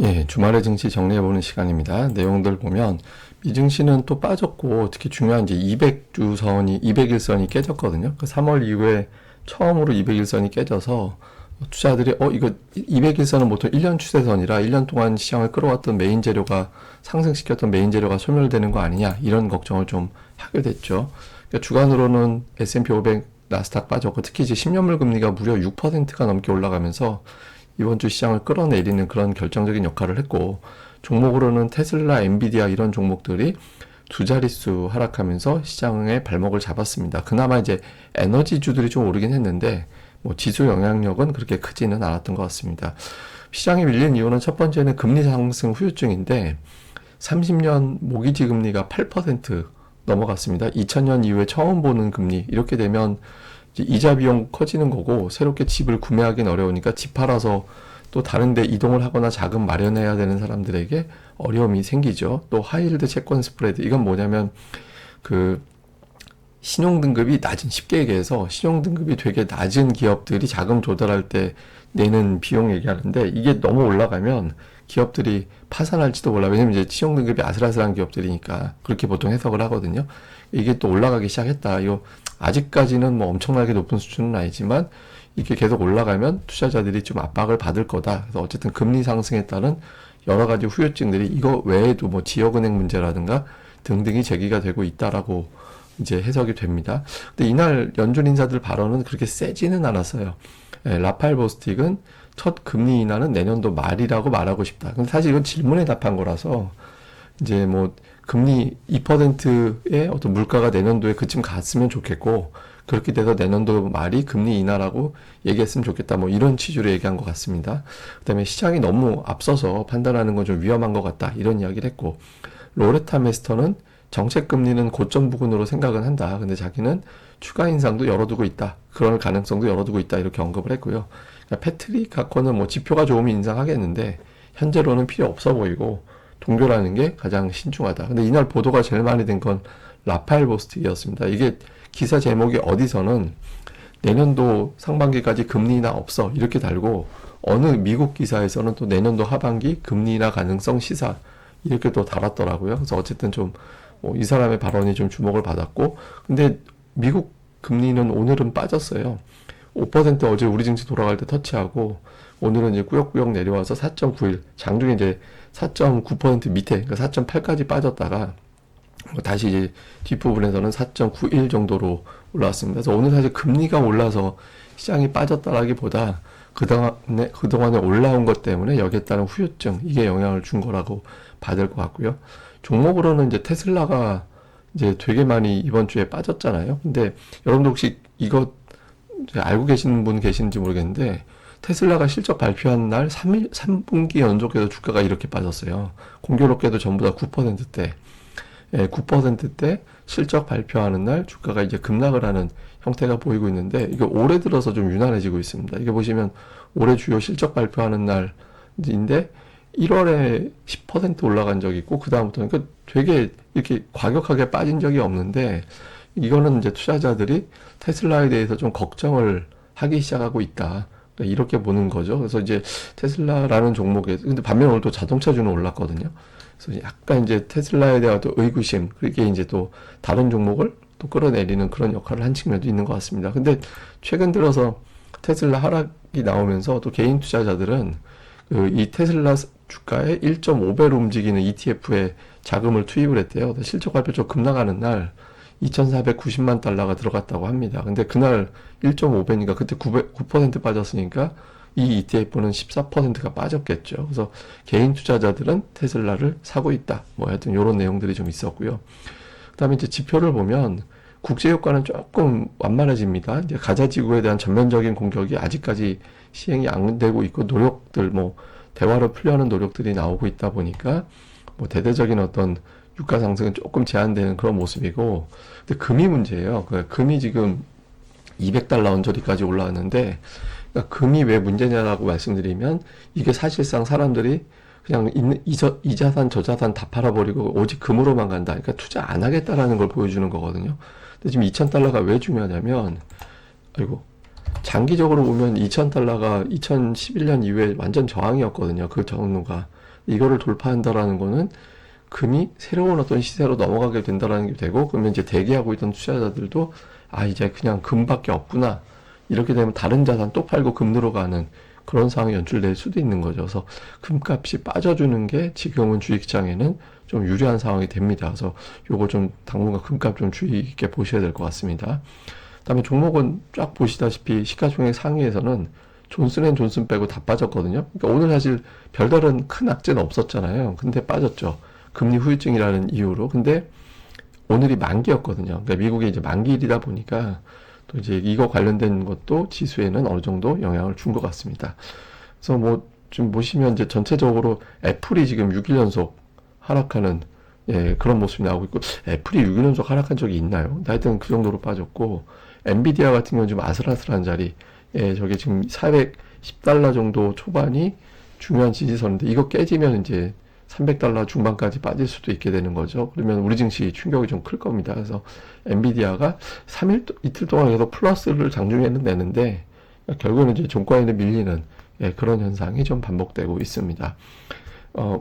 예, 주말의 증시 정리해보는 시간입니다. 내용들 보면 미증시는 또 빠졌고 특히 중요한 이제 200주선이 200일선이 깨졌거든요. 그 3월 이후에 처음으로 200일선이 깨져서 투자들이 이거 200일선은 보통 1년 추세선이라 1년 동안 시장을 끌어왔던 메인 재료가 상승시켰던 메인 재료가 소멸되는 거 아니냐 이런 걱정을 좀 하게 됐죠. 그러니까 주간으로는 S&P 500 나스닥 빠졌고 특히 이제 10년물 금리가 무려 6%가 넘게 올라가면서 이번 주 시장을 끌어내리는 그런 결정적인 역할을 했고 종목으로는 테슬라, 엔비디아 이런 종목들이 두 자릿수 하락하면서 시장의 발목을 잡았습니다. 그나마 이제 에너지주들이 좀 오르긴 했는데 뭐 지수 영향력은 그렇게 크지는 않았던 것 같습니다. 시장이 밀린 이유는 첫 번째는 금리 상승 후유증인데 30년 모기지 금리가 8% 넘어갔습니다. 2000년 이후에 처음 보는 금리. 이렇게 되면 이자 비용 커지는 거고 새롭게 집을 구매하기는 어려우니까 집 팔아서 또 다른 데 이동을 하거나 자금 마련해야 되는 사람들에게 어려움이 생기죠. 또 하이힐드 채권 스프레드. 이건 뭐냐면 그 신용등급이 낮은, 쉽게 얘기해서 신용등급이 되게 낮은 기업들이 자금 조달할 때 내는 비용 얘기하는데 이게 너무 올라가면 기업들이 파산할지도 몰라. 왜냐면 이제 신용등급이 아슬아슬한 기업들이니까 그렇게 보통 해석을 하거든요. 이게 또 올라가기 시작했다. 이거 아직까지는 뭐 엄청나게 높은 수준은 아니지만 이게 계속 올라가면 투자자들이 좀 압박을 받을 거다. 그래서 어쨌든 금리 상승에 따른 여러 가지 후유증들이 이거 외에도 뭐 지역은행 문제라든가 등등이 제기가 되고 있다라고 이제 해석이 됩니다. 근데 이날 연준 인사들 발언은 그렇게 세지는 않았어요. 라파엘 보스틱은 첫 금리 인하는 내년도 말이라고 말하고 싶다. 근데 사실 이건 질문에 답한 거라서 이제 뭐 금리 2%의 어떤 물가가 내년도에 그쯤 갔으면 좋겠고 그렇게 돼서 내년도 말이 금리 인하라고 얘기했으면 좋겠다. 뭐 이런 취지로 얘기한 것 같습니다. 그다음에 시장이 너무 앞서서 판단하는 건 좀 위험한 것 같다. 이런 이야기를 했고 로레타 메스터는 정책 금리는 고점 부근으로 생각은 한다. 근데 자기는 추가 인상도 열어두고 있다. 그럴 가능성도 열어두고 있다. 이렇게 언급을 했고요. 그러니까 패트릭 카커는 뭐 지표가 좋으면 인상하겠는데 현재로는 필요 없어 보이고 동결하는 게 가장 신중하다. 근데 이날 보도가 제일 많이 된 건 라파엘 보스틱이었습니다. 이게 기사 제목이 어디서는 내년도 상반기까지 금리 인하 없어 이렇게 달고 어느 미국 기사에서는 또 내년도 하반기 금리 인하 가능성 시사 이렇게 또 달았더라고요. 그래서 어쨌든 좀 이 사람의 발언이 좀 주목을 받았고 근데 미국 금리는 오늘은 빠졌어요. 5% 어제 우리 증시 돌아갈 때 터치하고 오늘은 이제 꾸역꾸역 내려와서 4.91 장중에 이제 4.9% 밑에 그러니까 4.8까지 빠졌다가 다시 이제 뒷부분에서는 4.91 정도로 올라왔습니다. 그래서 오늘 사실 금리가 올라서 시장이 빠졌다라기보다 그동안에 올라온 것 때문에 여기에 따른 후유증 이게 영향을 준 거라고 봐야 될 것 같고요. 종목으로는 이제 테슬라가 이제 되게 많이 이번 주에 빠졌잖아요. 근데 여러분들 혹시 이거 알고 계시는 분 계시는지 모르겠는데 테슬라가 실적 발표한 날 3분기 연속해서 주가가 이렇게 빠졌어요. 공교롭게도 전부 다 9%대. 9%대 실적 발표하는 날 주가가 이제 급락을 하는 형태가 보이고 있는데 이게 올해 들어서 좀 유난해지고 있습니다. 이게 보시면 올해 주요 실적 발표하는 날인데 1월에 10% 올라간 적이 있고 그 다음부터는 그러니까 되게 이렇게 과격하게 빠진 적이 없는데 이거는 이제 투자자들이 테슬라에 대해서 좀 걱정을 하기 시작하고 있다. 그러니까 이렇게 보는 거죠. 그래서 이제 테슬라라는 종목에 근데 반면 오늘 또 자동차주는 올랐거든요. 그래서 약간 이제 테슬라에 대한 또 의구심 그게 이제 또 다른 종목을 또 끌어내리는 그런 역할을 한 측면도 있는 것 같습니다. 근데 최근 들어서 테슬라 하락이 나오면서 또 개인 투자자들은 이 테슬라 주가의 1.5배로 움직이는 ETF에 자금을 투입을 했대요. 실적 발표 좀 급락하는 날 2,490만 달러가 들어갔다고 합니다. 근데 그날 1.5배니까 그때 9% 빠졌으니까 이 ETF는 14%가 빠졌겠죠. 그래서 개인 투자자들은 테슬라를 사고 있다. 뭐 하여튼 이런 내용들이 좀 있었고요. 그다음에 이제 지표를 보면 국제 효과는 조금 완만해집니다. 이제 가자 지구에 대한 전면적인 공격이 아직까지 시행이 안 되고 있고 노력들 뭐 대화를 풀려는 노력들이 나오고 있다 보니까 뭐 대대적인 어떤 유가 상승은 조금 제한되는 그런 모습이고 근데 금이 문제예요. 금이 지금 200달러 언저리까지 올라왔는데 그러니까 금이 왜 문제냐라고 말씀드리면 이게 사실상 사람들이 그냥 이 자산 저 자산 다 팔아버리고 오직 금으로만 간다. 그러니까 투자 안 하겠다라는 걸 보여주는 거거든요. 근데 지금 2,000달러가 왜 중요하냐면 아이고 장기적으로 보면 2000달러가 2011년 이후에 완전 저항이었거든요. 그 전후가. 이거를 돌파한다라는 거는 금이 새로운 어떤 시세로 넘어가게 된다라는 게 되고, 그러면 이제 대기하고 있던 투자자들도 아, 이제 그냥 금밖에 없구나. 이렇게 되면 다른 자산 또 팔고 금 들어가는 그런 상황이 연출될 수도 있는 거죠. 그래서 금값이 빠져주는 게 지금은 주식시장에는 좀 유리한 상황이 됩니다. 그래서 요거 좀 당분간 금값 좀 주의 깊게 보셔야 될 것 같습니다. 그다음에 종목은 쫙 보시다시피 시가총액 상위에서는 존슨앤존슨 빼고 다 빠졌거든요. 그러니까 오늘 사실 별다른 큰 악재는 없었잖아요. 근데 빠졌죠. 금리 후유증이라는 이유로. 근데 오늘이 만기였거든요. 그러니까 미국이 이제 만기일이다 보니까 또 이제 이거 관련된 것도 지수에는 어느 정도 영향을 준 것 같습니다. 그래서 뭐 좀 보시면 이제 전체적으로 애플이 지금 6일 연속 하락하는 그런 모습이 나오고 있고, 애플이 6일 연속 하락한 적이 있나요? 하여튼 그 정도로 빠졌고, 엔비디아 같은 경우는 좀 아슬아슬한 자리, 저게 지금 410달러 정도 초반이 중요한 지지선인데, 이거 깨지면 이제 300달러 중반까지 빠질 수도 있게 되는 거죠. 그러면 우리 증시 충격이 좀 클 겁니다. 그래서 엔비디아가 3일, 이틀 동안 계속 플러스를 장중에는 내는데, 결국에는 이제 종가에는 밀리는 그런 현상이 좀 반복되고 있습니다.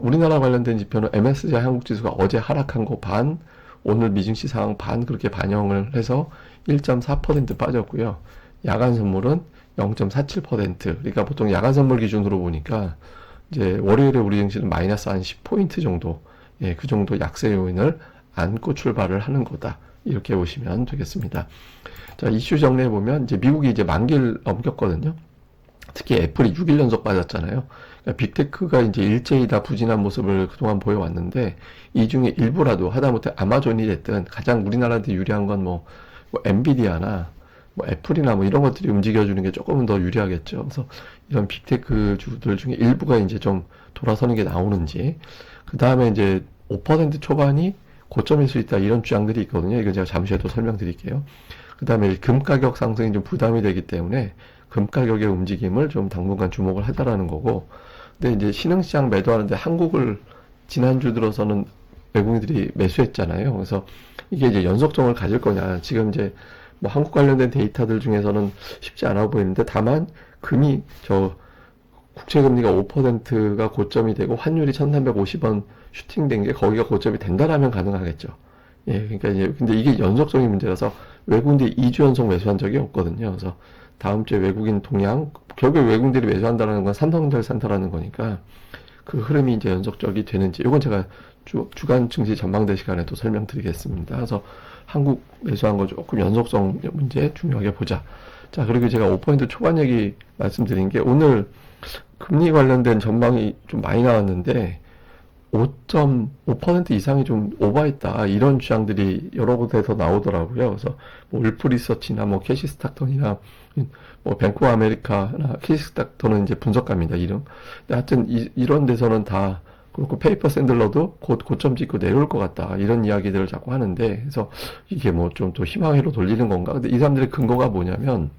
우리나라 관련된 지표는 MSCI 한국지수가 어제 하락한 거 반, 오늘 미증시 상황 반 그렇게 반영을 해서 1.4% 빠졌고요. 야간 선물은 0.47%. 그러니까 보통 야간 선물 기준으로 보니까 이제 월요일에 우리 증시는 마이너스 한 10포인트 정도, 그 정도 약세 요인을 안고 출발을 하는 거다. 이렇게 보시면 되겠습니다. 자, 이슈 정리해 보면 이제 미국이 이제 만기를 넘겼거든요. 특히 애플이 6일 연속 빠졌잖아요. 그러니까 빅테크가 이제 일제히 다 부진한 모습을 그동안 보여왔는데, 이 중에 일부라도 하다못해 아마존이 됐든 가장 우리나라한테 유리한 건 뭐 엔비디아나 뭐 애플이나 뭐 이런 것들이 움직여주는 게 조금은 더 유리하겠죠. 그래서 이런 빅테크 주들 중에 일부가 이제 좀 돌아서는 게 나오는지, 그 다음에 이제 5% 초반이 고점일 수 있다, 이런 주장들이 있거든요. 이거 제가 잠시 후에 또 설명드릴게요. 그 다음에 금 가격 상승이 좀 부담이 되기 때문에 금 가격의 움직임을 좀 당분간 주목을 하다라는 거고, 근데 이제 신흥시장 매도하는데 한국을 지난주 들어서는 외국인들이 매수했잖아요. 그래서 이게 이제 연속성을 가질 거냐. 지금 이제 뭐 한국 관련된 데이터들 중에서는 쉽지 않아 보이는데, 다만 금이 국채금리가 5%가 고점이 되고 환율이 1350원 슈팅된 게 거기가 고점이 된다라면 가능하겠죠. 그러니까 이제 근데 이게 연속성이 문제라서 외국인들이 2주 연속 매수한 적이 없거든요. 그래서 다음 주에 외국인 동향, 결국 외국인들이 매수한다는 건 삼성전자 산타라는 거니까 그 흐름이 이제 연속적이 되는지, 이건 제가 주간 증시 전망대 시간에 또 설명드리겠습니다. 그래서 한국 매수한 거 조금 연속성 문제 중요하게 보자. 자, 그리고 제가 5% 초반 얘기 말씀드린 게, 오늘 금리 관련된 전망이 좀 많이 나왔는데 5.5% 이상이 좀 오버했다, 이런 주장들이 여러 곳에서 나오더라고요. 그래서 뭐 울프 리서치나 뭐 캐시스탁턴이나 뭐 뱅크 오브 아메리카나 캐시스탁턴은 이제 분석가입니다, 이름. 근데 하여튼 이런 데서는 다 그렇고, 페이퍼 샌들러도 곧 고점 찍고 내려올 것 같다, 이런 이야기들을 자꾸 하는데, 그래서 이게 뭐 좀 또 희망회로 돌리는 건가? 근데 이 사람들의 근거가 뭐냐면,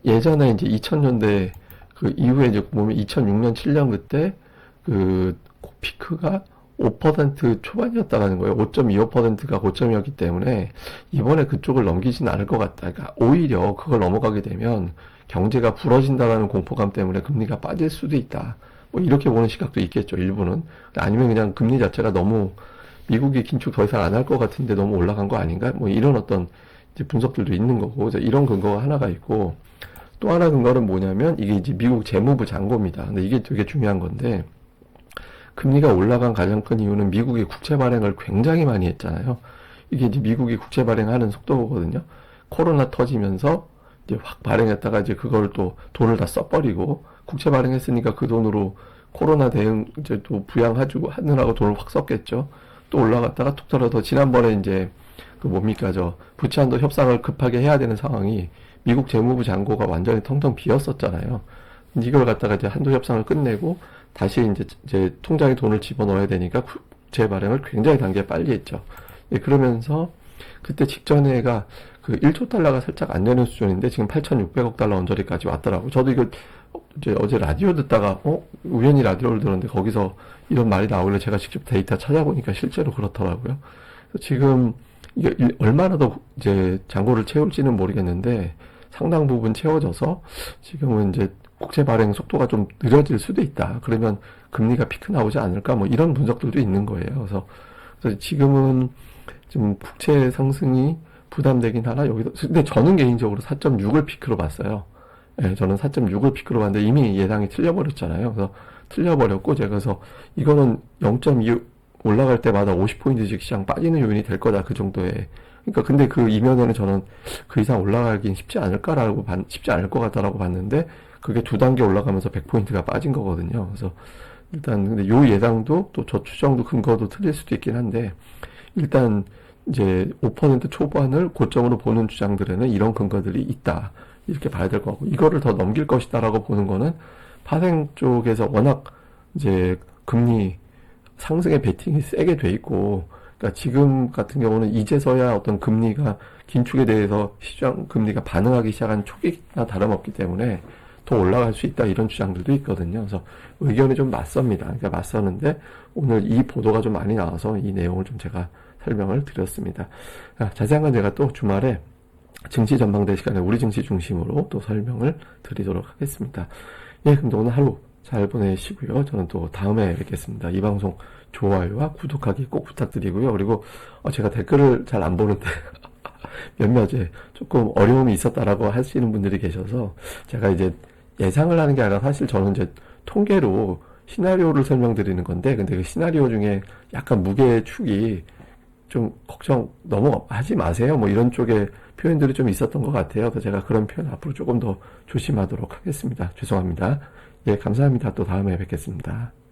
예전에 이제 2000년대 그 이후에 이제 보면 2006년, 7년 그때 그 피크가 5% 초반이었다는 거예요. 5.25%가 고점이었기 때문에 이번에 그쪽을 넘기진 않을 것 같다. 그러니까 오히려 그걸 넘어가게 되면 경제가 부러진다라는 공포감 때문에 금리가 빠질 수도 있다, 뭐 이렇게 보는 시각도 있겠죠, 일부는. 아니면 그냥 금리 자체가 너무 미국이 긴축 더 이상 안 할 것 같은데 너무 올라간 거 아닌가, 뭐 이런 어떤 이제 분석들도 있는 거고. 이런 근거가 하나가 있고, 또 하나 근거는 뭐냐면 이게 이제 미국 재무부 잔고입니다. 근데 이게 되게 중요한 건데, 금리가 올라간 가장 큰 이유는 미국이 국채 발행을 굉장히 많이 했잖아요. 이게 이제 미국이 국채 발행하는 속도거든요. 코로나 터지면서 이제 확 발행했다가 이제 그걸 또 돈을 다 써버리고, 국채 발행했으니까 그 돈으로 코로나 대응 이제 또 부양해주고 하느라고 돈을 확 썼겠죠. 또 올라갔다가 툭 떨어져. 지난번에 이제 그 뭡니까, 부채 한도 협상을 급하게 해야 되는 상황이 미국 재무부 잔고가 완전히 텅텅 비었었잖아요. 이걸 갖다가 이제 한도 협상을 끝내고 다시 이제 통장에 돈을 집어넣어야 되니까 국채 발행을 굉장히 단계 빨리 했죠. 그러면서 그때 직전에가 그 1조 달러가 살짝 안 되는 수준인데 지금 8,600억 달러 언저리까지 왔더라고요. 저도 이거 이제 어제 라디오 듣다가 우연히 라디오를 들었는데 거기서 이런 말이 나오길래 제가 직접 데이터 찾아보니까 실제로 그렇더라고요. 그래서 지금 이게 얼마나 더 이제 잔고를 채울지는 모르겠는데, 상당 부분 채워져서 지금은 이제 국채 발행 속도가 좀 느려질 수도 있다. 그러면 금리가 피크 나오지 않을까? 뭐 이런 분석들도 있는 거예요. 그래서 지금은 좀 국채 상승이 부담되긴 하나 여기서. 근데 저는 개인적으로 4.6을 피크로 봤어요. 예, 저는 4.6을 피크로 봤는데 이미 예상이 틀려버렸잖아요. 그래서 틀려버렸고 제가 그래서 이거는 0.2 올라갈 때마다 50포인트씩 시장 빠지는 요인이 될 거다. 그 정도의. 그러니까 근데 그 이면에는 저는 그 이상 올라가긴 쉽지 않을 것 같다라고 봤는데 그게 두 단계 올라가면서 100포인트가 빠진 거거든요. 그래서 일단 근데 요 예상도 또 저 추정도 근거도 틀릴 수도 있긴 한데 일단 이제 5% 초반을 고점으로 보는 주장들에는 이런 근거들이 있다. 이렇게 봐야 될 것 같고 이거를 더 넘길 것이다라고 보는 거는 파생 쪽에서 워낙 이제 금리 상승의 베팅이 세게 돼 있고 그러니까 지금 같은 경우는 이제서야 어떤 금리가 긴축에 대해서 시장 금리가 반응하기 시작한 초기나 다름없기 때문에 더 올라갈 수 있다 이런 주장들도 있거든요. 그래서 의견이 좀 맞섭니다. 그러니까 맞서는데 오늘 이 보도가 좀 많이 나와서 이 내용을 좀 제가 설명을 드렸습니다. 자세한 건 제가 또 주말에 증시 전망대 시간에 우리 증시 중심으로 또 설명을 드리도록 하겠습니다. 예, 그럼 오늘 하루 잘 보내시고요. 저는 또 다음에 뵙겠습니다. 이 방송 좋아요와 구독하기 꼭 부탁드리고요. 그리고 제가 댓글을 잘 안 보는데 몇몇에 조금 어려움이 있었다라고 하시는 분들이 계셔서 제가 이제 예상을 하는 게 아니라 사실 저는 이제 통계로 시나리오를 설명드리는 건데 근데 그 시나리오 중에 약간 무게의 축이 좀 걱정 너무 하지 마세요. 뭐 이런 쪽의 표현들이 좀 있었던 것 같아요. 그래서 제가 그런 표현 앞으로 조금 더 조심하도록 하겠습니다. 죄송합니다. 예, 감사합니다. 또 다음에 뵙겠습니다.